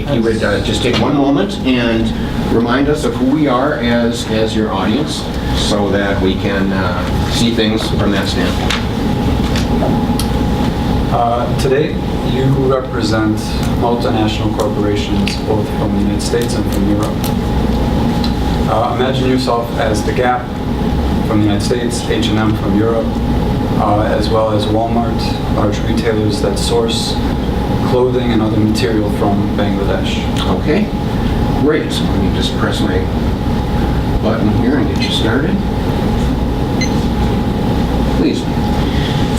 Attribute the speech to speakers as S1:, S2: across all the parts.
S1: if you would just take one moment and remind us of who we are as your audience so that we can see things from that standpoint.
S2: Today, you represent multinational corporations both from the United States and from Europe. Imagine yourself as the Gap from the United States, H&M from Europe, as well as Walmart, large retailers that source clothing and other material from Bangladesh.
S1: Okay, great. So let me just press my button here and get you started. Please.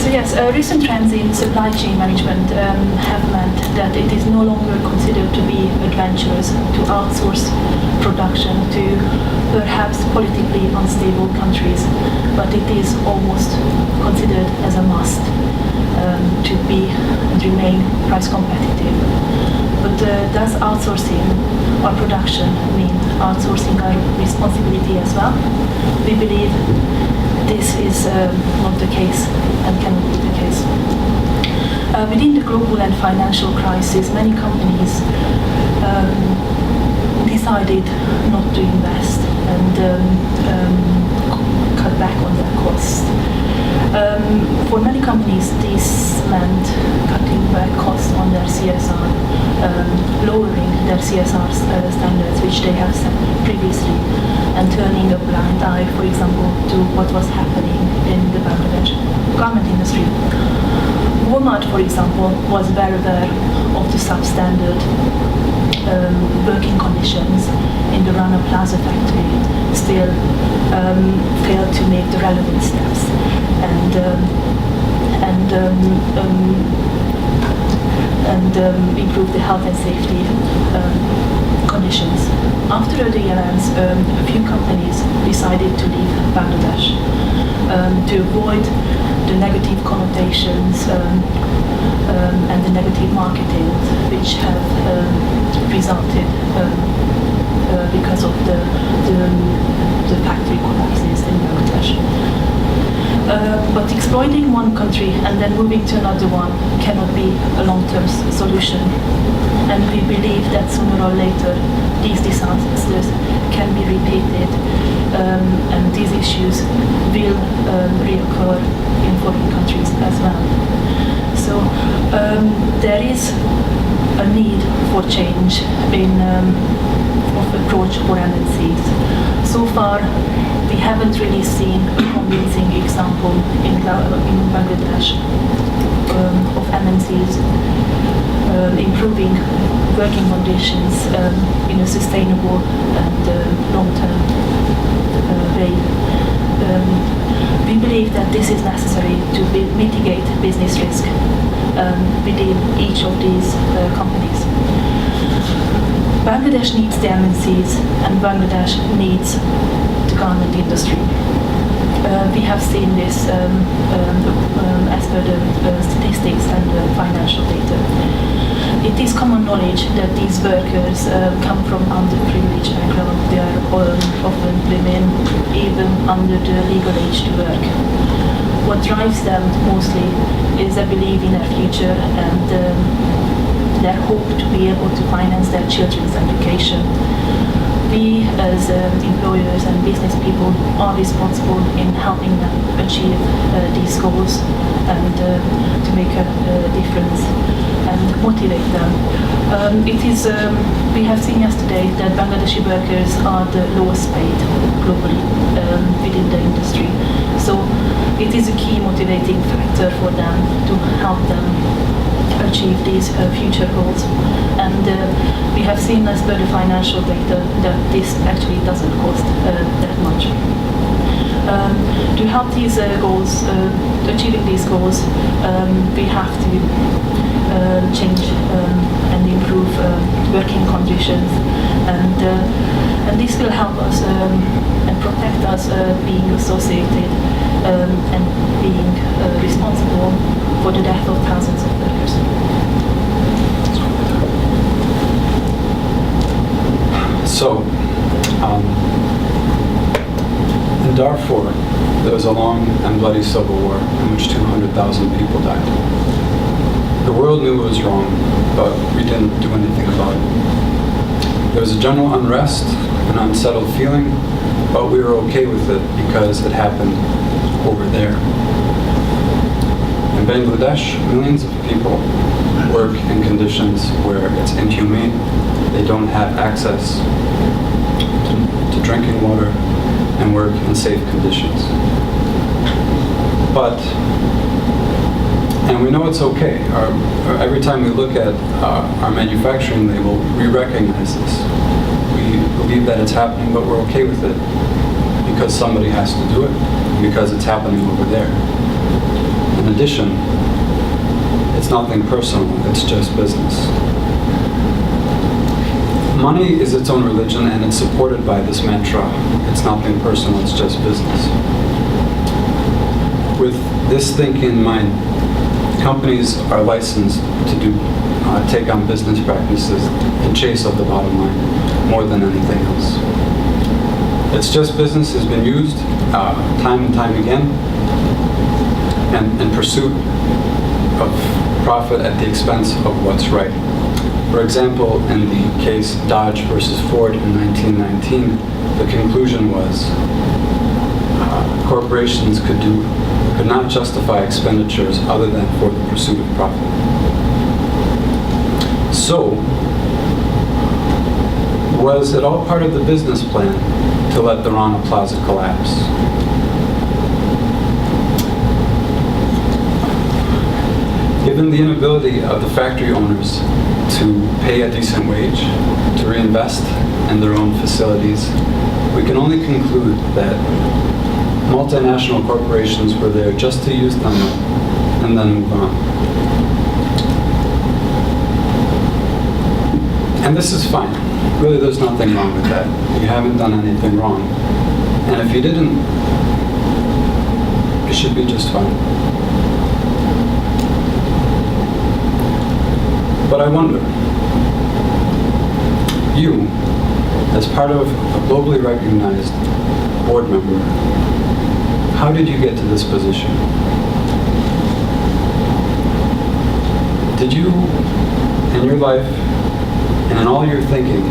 S3: So yes, recent trends in supply chain management have meant that it is no longer considered to be adventurous to outsource production to perhaps politically unstable countries, but it is almost considered as a must to be and remain price competitive. But does outsourcing our production mean outsourcing our responsibility as well? We believe this is not the case and cannot be the case. Within the global and financial crisis, many companies decided not to invest and cut back on their costs. For many companies, this meant cutting back costs on their CSR, lowering their CSR standards which they have set previously, and turning a blind eye, for example, to what was happening in the Bangladesh garment industry. Walmart, for example, was very aware of the substandard working conditions in the Rana Plaza factory, still failed to make the relevant steps and improve the health and safety conditions. After the events, a few companies decided to leave Bangladesh to avoid the negative connotations and the negative marketing which have resulted because of the factory collapses in Bangladesh. But exploiting one country and then moving to another one cannot be a long-term solution. And we believe that sooner or later these disasters can be repeated and these issues will reoccur in foreign countries as well. So there is a need for change in of approach for MNCs. So far, we haven't really seen a convincing example in Bangladesh of MNCs improving working conditions in a sustainable and long-term way. We believe that this is necessary to mitigate business risk within each of these companies. Bangladesh needs the MNCs and Bangladesh needs the garment industry. We have seen this as per the statistics and the financial data. It is common knowledge that these workers come from underprivileged background. They are often women, even under the legal age to work. What drives them mostly is a belief in their future and their hope to be able to finance their children's education. We, as employers and business people, are responsible in helping them achieve these goals and to make a difference and motivate them. We have seen yesterday that Bangladeshi workers are the lowest paid globally within the industry. So it is a key motivating factor for them to help them achieve these future goals. And we have seen as per the financial data that this actually doesn't cost that much. To help these goals, achieving these goals, we have to change and improve working conditions, and this will help us and protect us being associated and being responsible for the death of thousands of workers.
S2: So, in Darfur, there was a long and bloody civil war in which 200,000 people died. The world knew it was wrong, but we didn't do anything about it. There was a general unrest, an unsettled feeling, but we were okay with it because it happened over there. In Bangladesh, millions of people work in conditions where it's inhumane. They don't have access to drinking water and work in safe conditions. But, and we know it's okay. Every time we look at our manufacturing label, we recognize this. We believe that it's happening, but we're okay with it because somebody has to do it, because it's happening over there. In addition, it's nothing personal, it's just business. Money is its own religion, and it's supported by this mantra. It's nothing personal, it's just business. With this thinking in mind, companies are licensed to take on business practices in chase of the bottom line more than anything else. It's just business has been used time and time again, and in pursuit of profit at the expense of what's right. For example, in the case Dodge versus Ford in 1919, the conclusion was corporations could not justify expenditures other than for the pursuit of profit. So, was it all part of the business plan to let the Rana Plaza collapse? Given the inability of the factory owners to pay a decent wage, to reinvest in their own facilities, we can only conclude that multinational corporations were there just to use them up and then move on. And this is fine. Really, there's nothing wrong with that. You haven't done anything wrong. And if you didn't, it should be just fine. But I wonder, you, as part of a globally recognized board member, how did you get to this position? Did you, in your life and in all your thinking,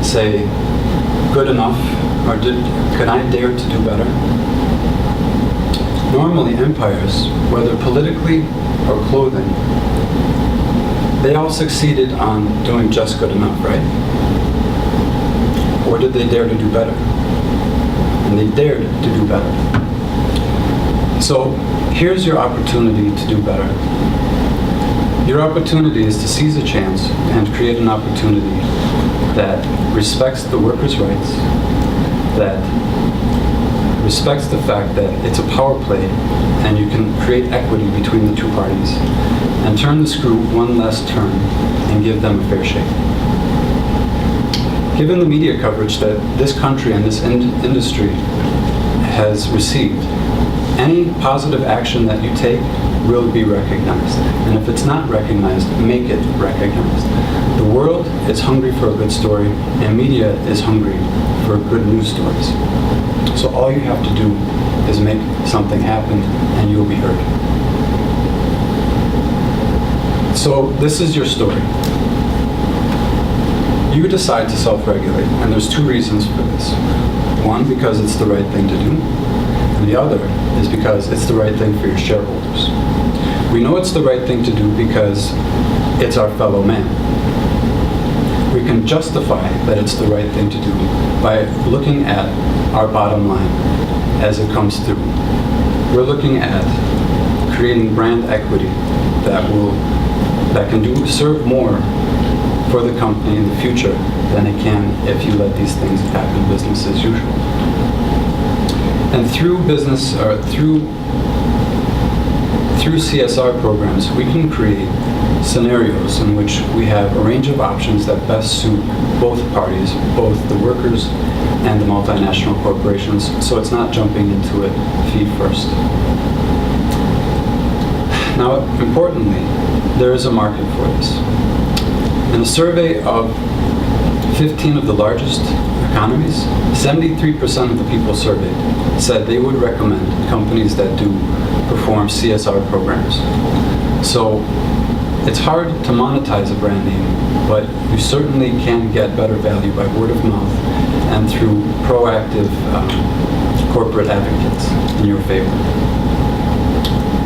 S2: say, good enough, or could I dare to do better? Normally, empires, whether politically or clothing, they all succeeded on doing just good enough, right? Or did they dare to do better? And they dared to do better. So here's your opportunity to do better. Your opportunity is to seize a chance and create an opportunity that respects the workers' rights, that respects the fact that it's a power play and you can create equity between the two parties, and turn the screw one last turn and give them a fair shake. Given the media coverage that this country and this industry has received, any positive action that you take will be recognized. And if it's not recognized, make it recognized. The world is hungry for a good story, and media is hungry for good news stories. So all you have to do is make something happen, and you'll be heard. So this is your story. You decide to self-regulate, and there's two reasons for this. One, because it's the right thing to do, and the other is because it's the right thing for your shareholders. We know it's the right thing to do because it's our fellow man. We can justify that it's the right thing to do by looking at our bottom line as it comes through. We're looking at creating brand equity that can serve more for the company in the future than it can if you let these things happen business as usual. And through business, or through CSR programs, we can create scenarios in which we have a range of options that best suit both parties, both the workers and the multinational corporations, so it's not jumping into it feet first. Now, importantly, there is a market for this. In a survey of 15 of the largest economies, 73% of the people surveyed said they would recommend companies that do perform CSR programs. So It's hard to monetize a brand name, but you certainly can get better value by word of mouth and through proactive corporate advocates in your favor.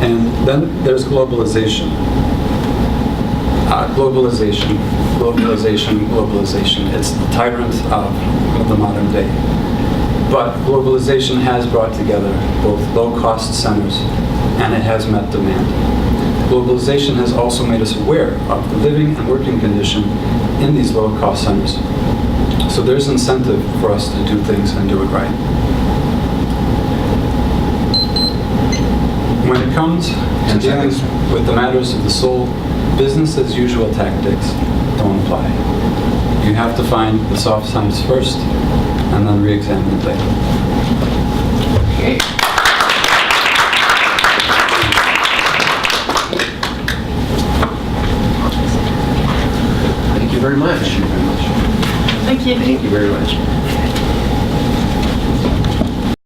S2: And then there's globalization. Globalization. It's the tyrant of the modern day. But globalization has brought together both low-cost centers and it has met demand. Globalization has also made us aware of the living and working condition in these low-cost centers. So there's incentive for us to do things and do it right. When it comes to dealing with the matters of the soul, business as usual tactics don't apply. You have to find the soft times first and then re-examine it later.
S1: Okay. Thank you very much.
S3: Thank you.
S1: Thank you very much.